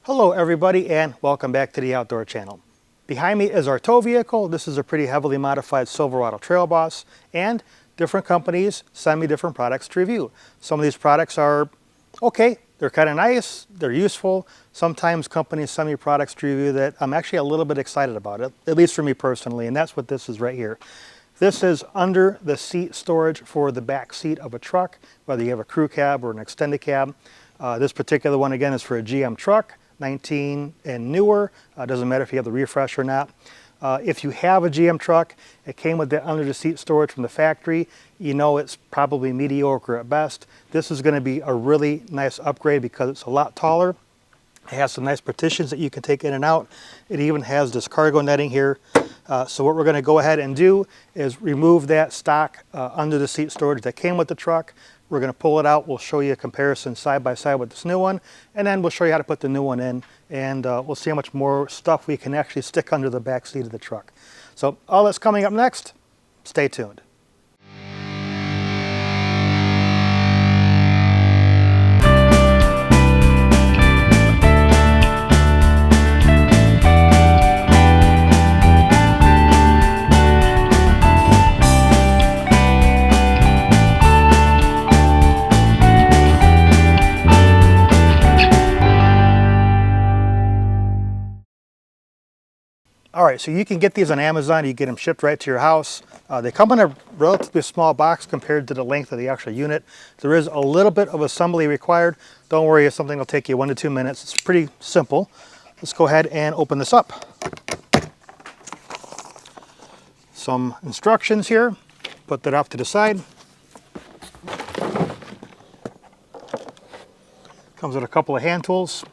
Hello everybody and welcome back to the Outdoor Channel. Behind me is our tow vehicle. This is a pretty heavily modified Silverado Trail Boss, and different companies send me different products to review. Some of these products are okay, they're kind of nice, they're useful. Sometimes companies send me products to review that I'm actually a little bit excited about it, at least for me personally, and that's what this is right here. This is under the seat storage for the back seat of a truck, whether you have a crew cab or an extended cab. This particular one again is for a GM truck. 19 and newer, doesn't matter if you have the refresh or not. If you have a GM truck, it came with the under the seat storage from the factory, you know it's probably mediocre at best. This is going to be a really nice upgrade because it's a lot taller. It has some nice partitions that you can take in and out. It even has this cargo netting here. So what we're going to go ahead and do is remove that stock under the seat storage that came with the truck. We're going to pull it out. We'll show you a comparison side by side with this new one, and then we'll show you how to put the new one in, and we'll see how much more stuff we can actually stick under the back seat of the truck. So all that's coming up next. Stay tuned. All right, so you can get these on Amazon. You get them shipped right to your house. They come in a relatively small box compared to the length of the actual unit. There is a little bit of assembly required. Don't worry, it's something that'll take you 1 to 2 minutes. It's pretty simple. Let's go ahead and open this up. Some instructions here. Put that off to the side. Comes with a couple of hand tools.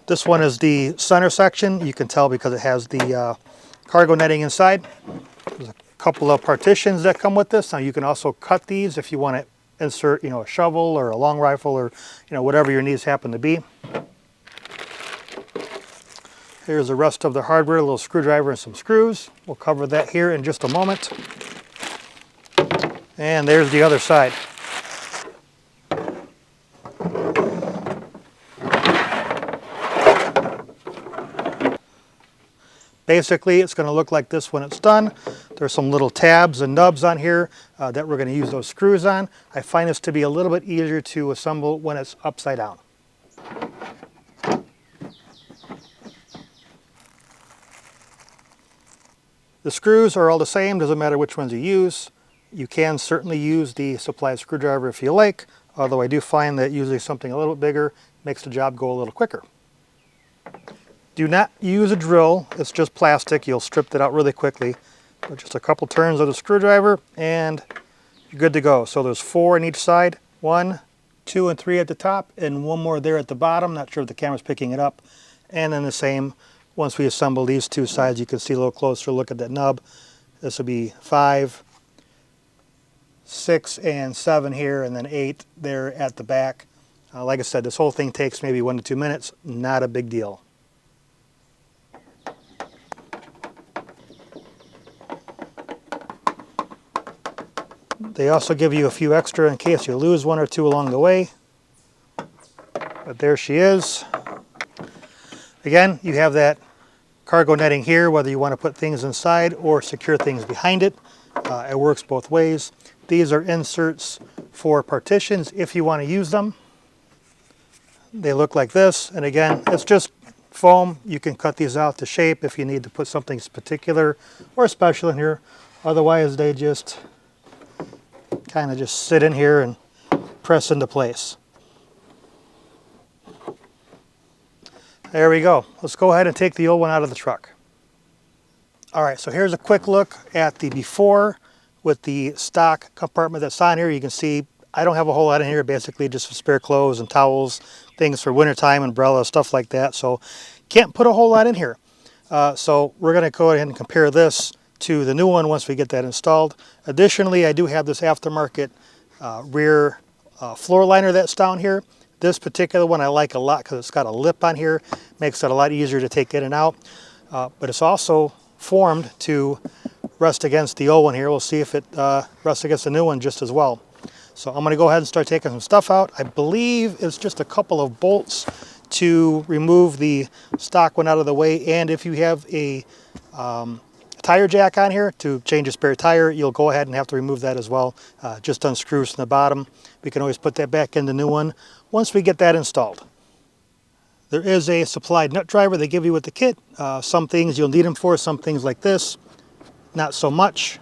This one is the center section. You can tell because it has the cargo netting inside. There's a couple of partitions that come with this. Now you can also cut these if you want to insert, a shovel or a long rifle or, whatever your needs happen to be. Here's the rest of the hardware, a little screwdriver and some screws. We'll cover that here in just a moment. And there's the other side. Basically, it's going to look like this when it's done. There's some little tabs and nubs on here that we're going to use those screws on. I find this to be a little bit easier to assemble when it's upside down. The screws are all the same, doesn't matter which ones you use. You can certainly use the supplied screwdriver if you like, although I do find that usually something a little bit bigger makes the job go a little quicker. Do not use a drill, it's just plastic, you'll strip that out really quickly. But just a couple turns of the screwdriver and you're good to go. So there's 4 on each side, 1, 2, and 3 at the top, and 1 more there at the bottom. Not sure if the camera's picking it up. And then the same, once we assemble these 2 sides, you can see a little closer look at that nub. This will be 5, 6, and 7 here, and then 8 there at the back. Like I said, this whole thing takes maybe 1 to 2 minutes, not a big deal. They also give you a few extra in case you lose 1 or 2 along the way. But there she is. Again, you have that cargo netting here, whether you want to put things inside or secure things behind it. It works both ways. These are inserts for partitions if you want to use them. They look like this, and again, it's just foam. You can cut these out to shape if you need to put something particular or special in here. Otherwise, they just kind of just sit in here and press into place. There we go. Let's go ahead and take the old one out of the truck. All right, so here's a quick look at the before with the stock compartment that's on here. You can see I don't have a whole lot in here, basically just some spare clothes and towels, things for wintertime, umbrellas, stuff like that. So can't put a whole lot in here. So we're going to go ahead and compare this to the new one once we get that installed. Additionally, I do have this aftermarket rear floor liner that's down here. This particular one I like a lot because it's got a lip on here, makes it a lot easier to take in and out. But it's also formed to rest against the old one here. We'll see if it rests against the new one just as well. So I'm going to go ahead and start taking some stuff out. I believe it's just a couple of bolts to remove the stock one out of the way, and if you have a tire jack on here to change a spare tire, you'll go ahead and have to remove that as well. Just unscrews from the bottom. We can always put that back in the new one once we get that installed. There is a supplied nut driver they give you with the kit. Some things you'll need them for, some things like this, not so much.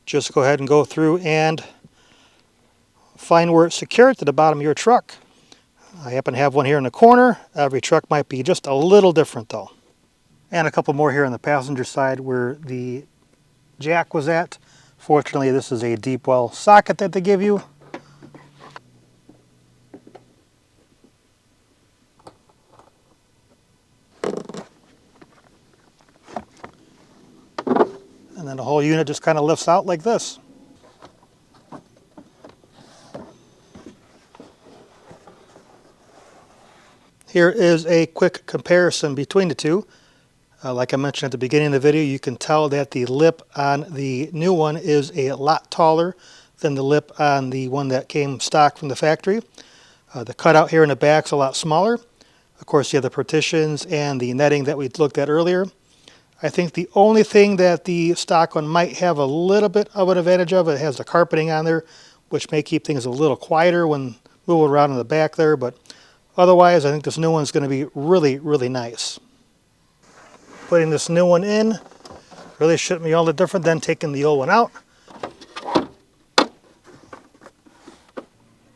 Just go ahead and go through and find where it's secured to the bottom of your truck. I happen to have one here in the corner. Every truck might be just a little different though. And a couple more here on the passenger side where the jack was at. Fortunately, this is a deep well socket that they give you. And then the whole unit just kind of lifts out like this. Here is a quick comparison between the two. Like I mentioned at the beginning of the video, you can tell that the lip on the new one is a lot taller than the lip on the one that came stock from the factory. The cutout here in the back is a lot smaller. Of course, you have the partitions and the netting that we looked at earlier. I think the only thing that the stock one might have a little bit of an advantage of, it has the carpeting on there, which may keep things a little quieter when moving around in the back there, but otherwise I think this new one's going to be really, really nice. Putting this new one in really shouldn't be all that different than taking the old one out.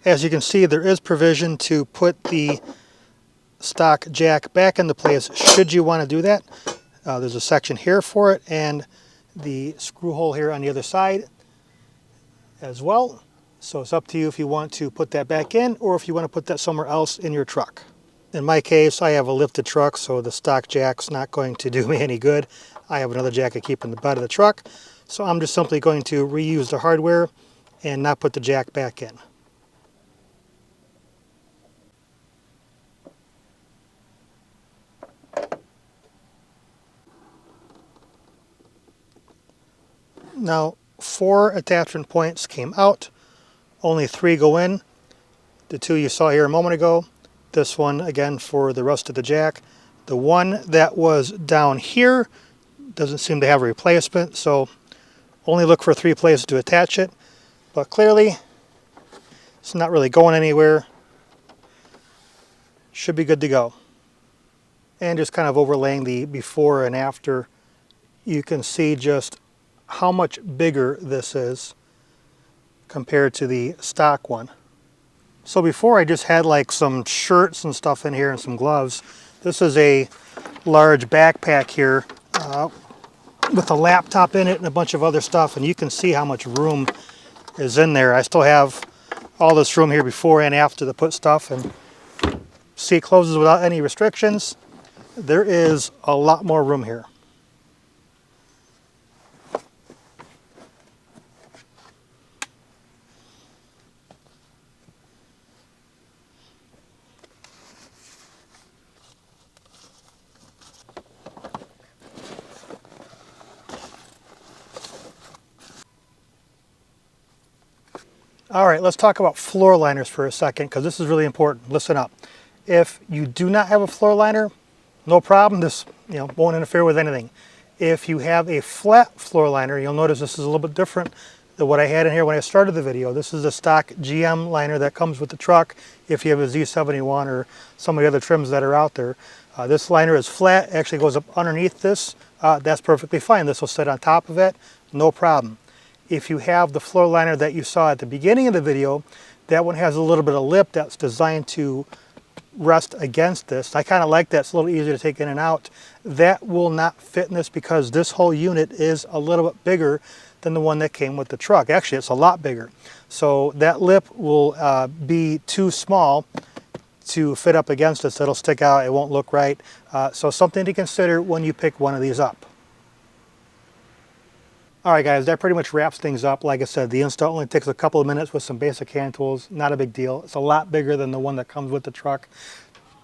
As you can see, there is provision to put the stock jack back into place should you want to do that. There's a section here for it and the screw hole here on the other side as well. So it's up to you if you want to put that back in or if you want to put that somewhere else in your truck. In my case, I have a lifted truck, so the stock jack's not going to do me any good. I have another jack I keep in the bed of the truck, so I'm just simply going to reuse the hardware and not put the jack back in. Now, 4 attachment points came out, only 3 go in. The 2 you saw here a moment ago, this one again for the rest of the jack. The one that was down here doesn't seem to have a replacement, so only look for 3 places to attach it. But clearly, it's not really going anywhere. Should be good to go. And just kind of overlaying the before and after, you can see just how much bigger this is compared to the stock one. So before I just had like some shirts and stuff in here and some gloves. This is a large backpack here with a laptop in it and a bunch of other stuff, and you can see how much room is in there. I still have all this room here before and after to put stuff, and see it closes without any restrictions. There is a lot more room here. All right, let's talk about floor liners for a second, because this is really important. Listen up. If you do not have a floor liner, no problem. This won't interfere with anything. If you have a flat floor liner, you'll notice this is a little bit different than what I had in here when I started the video. This is a stock GM liner that comes with the truck if you have a Z71 or some of the other trims that are out there. This liner is flat, actually goes up underneath this. That's perfectly fine. This will sit on top of it, no problem. If you have the floor liner that you saw at the beginning of the video, that one has a little bit of lip that's designed to rest against this. I kind of like that. It's a little easier to take in and out. That will not fit in this because this whole unit is a little bit bigger than the one that came with the truck. Actually, it's a lot bigger. So that lip will be too small to fit up against this. It'll stick out. It won't look right. So something to consider when you pick one of these up. Alright guys, that pretty much wraps things up. Like I said, the install only takes a couple of minutes with some basic hand tools. Not a big deal. It's a lot bigger than the one that comes with the truck.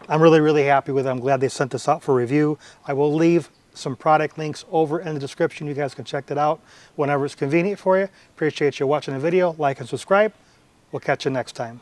I'm really, really happy with it. I'm glad they sent this out for review. I will leave some product links over in the description. You guys can check that out whenever it's convenient for you. Appreciate you watching the video. Like and subscribe. We'll catch you next time.